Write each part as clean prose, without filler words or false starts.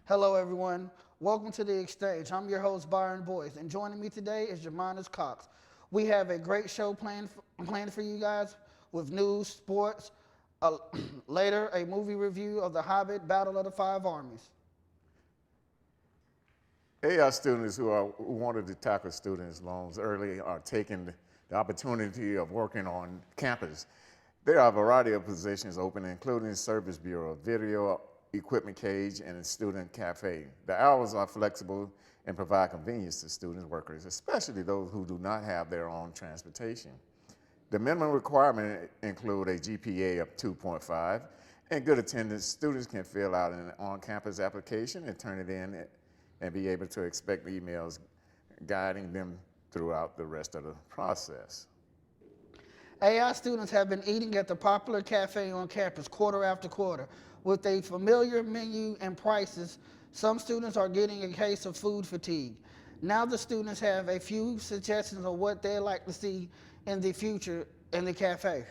Hello, everyone. Welcome to the Exchange. I'm your host, Byron Boyce, and joining me today is Jamarcus Cox. We have a great show planned for you guys with news, sports, uh, later a movie review of The Hobbit, Battle of the Five Armies. AI students who wanted to tackle students' loans early are taking the opportunity of working on campus. There are a variety of positions open, including service bureau, video equipment cage, and a student cafe. The hours are flexible and provide convenience to students, workers, especially those who do not have their own transportation. The minimum requirement include a GPA of 2.5 and good attendance. Students can fill out an on-campus application and turn it in and be able to expect emails guiding them throughout the rest of the process. AI students have been eating at the popular cafe on campus quarter after quarter. With a familiar menu and prices, some students are getting a case of food fatigue. Now the students have a few suggestions of what they'd like to see in the future in the cafe.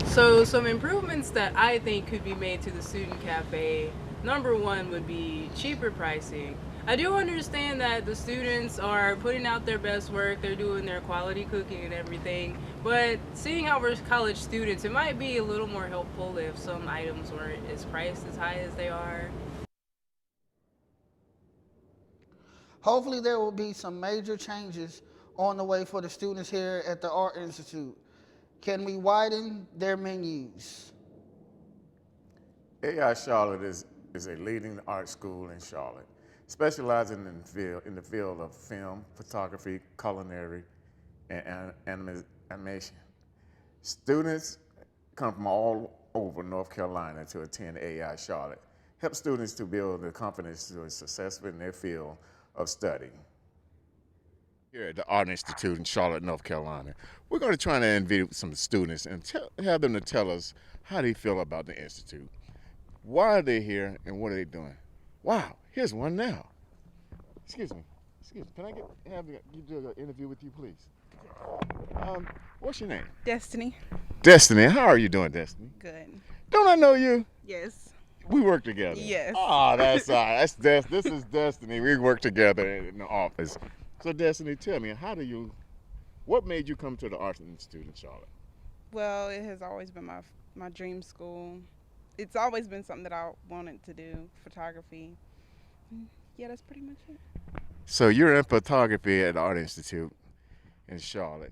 So some improvements that I think could be made to the student cafe. Number one would be cheaper pricing. I do understand that the students are putting out their best work, they're doing their quality cooking and everything, but seeing how we're college students, it might be a little more helpful if some items weren't as priced as high as they are. Hopefully there will be some major changes on the way for the students here at the Art Institute. Can we widen their menus? AI Charlotte is a leading art school in Charlotte, specializing in the field of film, photography, culinary, and animation. Students come from all over North Carolina to attend AI Charlotte. Help students to build the confidence to be successful in their field of study. Here at the Art Institute in Charlotte, North Carolina, we're going to try to interview some students and have them to tell us how they feel about the Institute. Why are they here and what are they doing? Wow, here's one now. Excuse me. Can I you do an interview with you, please? What's your name? Destiny. Destiny. How are you doing, Destiny? Good. Don't I know you? Yes. We work together. Yes. Oh, that's all right. This is Destiny. We work together in the office. So, Destiny, tell me, what made you come to the Art Institute in Charlotte? Well, it has always been my dream school. It's always been something that I wanted to do, photography. Yeah, that's pretty much it. So you're in photography at the Art Institute in Charlotte.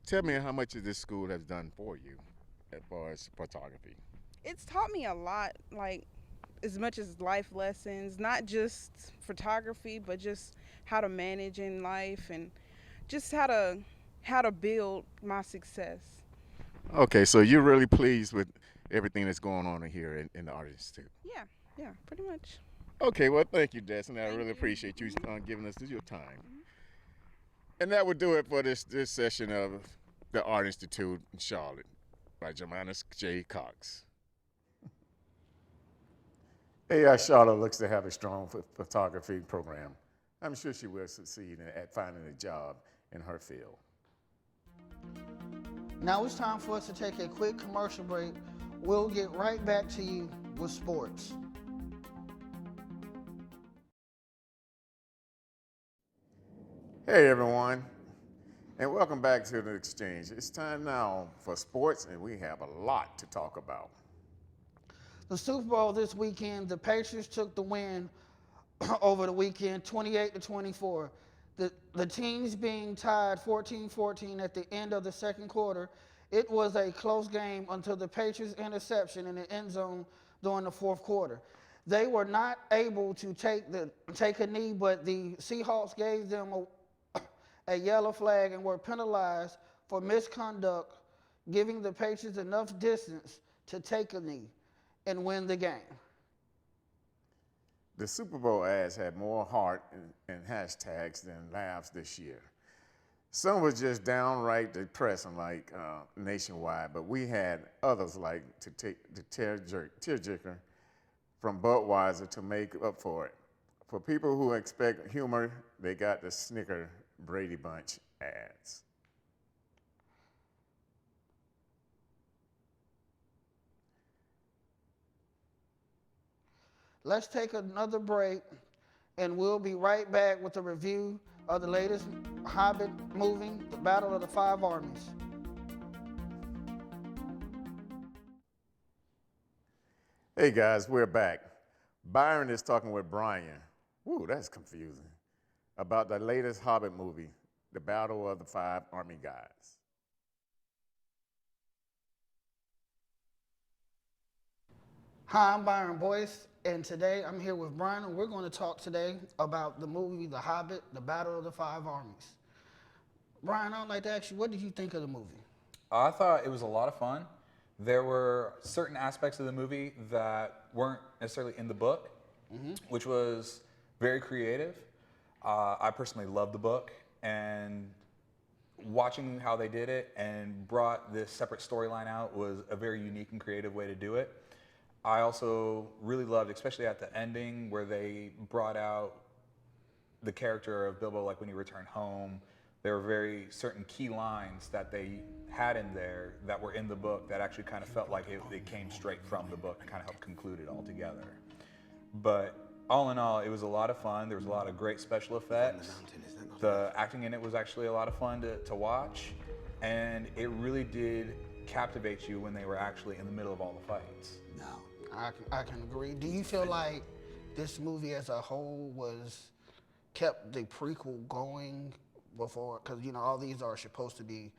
Tell me how much of this school has done for you as far as photography. It's taught me a lot, like as much as life lessons, not just photography, but just how to manage in life and just how to build my success. Okay, so you're really pleased with everything that's going on here in the Art Institute. Yeah, pretty much. Okay, well, thank you, Destiny. I Thank really you. appreciate you giving us your time. And that would do it for this session of the Art Institute in Charlotte by Jamarcus J. Cox. AI Charlotte looks to have a strong photography program. I'm sure she will succeed at finding a job in her field. Now it's time for us to take a quick commercial break. We'll get right back to you with sports. Hey everyone, and welcome back to the Exchange. It's time now for sports, and we have a lot to talk about. The Super Bowl this weekend, the Patriots took the win over the weekend, 28-24. The teams being tied 14-14 at the end of the second quarter. It was a close game until the Patriots' interception in the end zone during the fourth quarter. They were not able to take a knee, but the Seahawks gave them a yellow flag and were penalized for misconduct, giving the Patriots enough distance to take a knee and win the game. The Super Bowl ads had more heart and hashtags than laughs this year. Some was just downright depressing, like Nationwide, but we had others like to take the tearjerker from Budweiser to make up for it. For people who expect humor, they got the Snicker Brady Bunch ads. let's take another break, and we'll be right back with a review of the latest Hobbit movie, The Battle of the Five Armies. Hey guys, we're back. Byron is talking with Brian. Woo, that's confusing. About the latest Hobbit movie, The Battle of the Five Army Guys. Hi, I'm Byron Boyce, and today I'm here with Brian, and we're going to talk today about the movie The Hobbit, The Battle of the Five Armies. Brian, I'd like to ask you, what did you think of the movie? I thought it was a lot of fun. There were certain aspects of the movie that weren't necessarily in the book, which was very creative. I personally loved the book, and watching how they did it and brought this separate storyline out was a very unique and creative way to do it. I also really loved, especially at the ending, where they brought out the character of Bilbo, like when he returned home. There were very certain key lines that they had in there that were in the book that actually kind of felt like it came straight from the book and kind of helped conclude it all together. But all in all, it was a lot of fun. There was a lot of great special effects. The acting in it was actually a lot of fun to watch, and it really did captivate you when they were actually in the middle of all the fights. I can agree. Do you feel like this movie as a whole kept the prequel going before? Because, you know, all these are supposed to be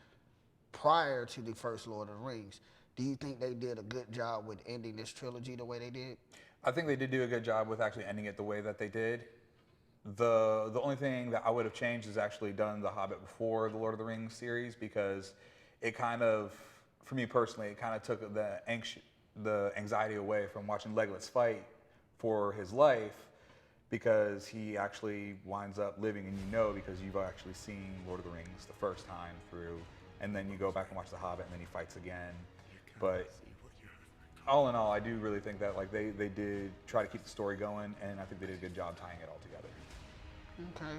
prior to the first Lord of the Rings. Do you think they did a good job with ending this trilogy the way they did? I think they did do a good job with actually ending it the way that they did. The only thing that I would have changed is actually done The Hobbit before the Lord of the Rings series, because it kind of, for me personally, it kind of took the anxiety away from watching Legolas fight for his life, because he actually winds up living, and you know, because you've actually seen Lord of the Rings the first time through, and then you go back and watch The Hobbit, and then he fights again. But all in all, I do really think that like they did try to keep the story going, and I think they did a good job tying it all together. Okay.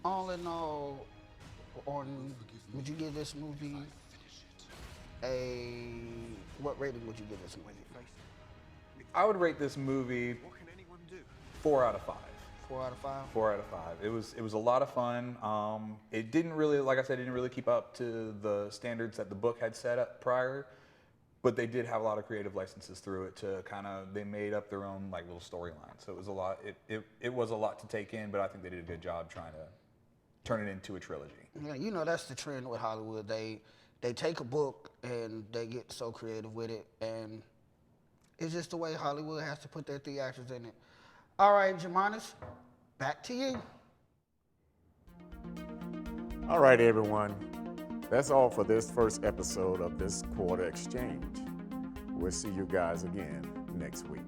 All in all, would you give this movie what rating would you give this movie? I would rate this movie 4 out of 5. 4 out of 5? 4 out of 5. It was a lot of fun. It didn't really, like I said, didn't really keep up to the standards that the book had set up prior, but they did have a lot of creative licenses through it to kind of, they made up their own like little storyline. So it was a lot. It was a lot to take in, but I think they did a good job trying to turn it into a trilogy. Yeah, you know, that's the trend with Hollywood. They take a book and they get so creative with it, and it's just the way Hollywood has to put their theatrics in it. All right, Jamanis, back to you. All right, everyone. That's all for this first episode of this quarter exchange. We'll see you guys again next week.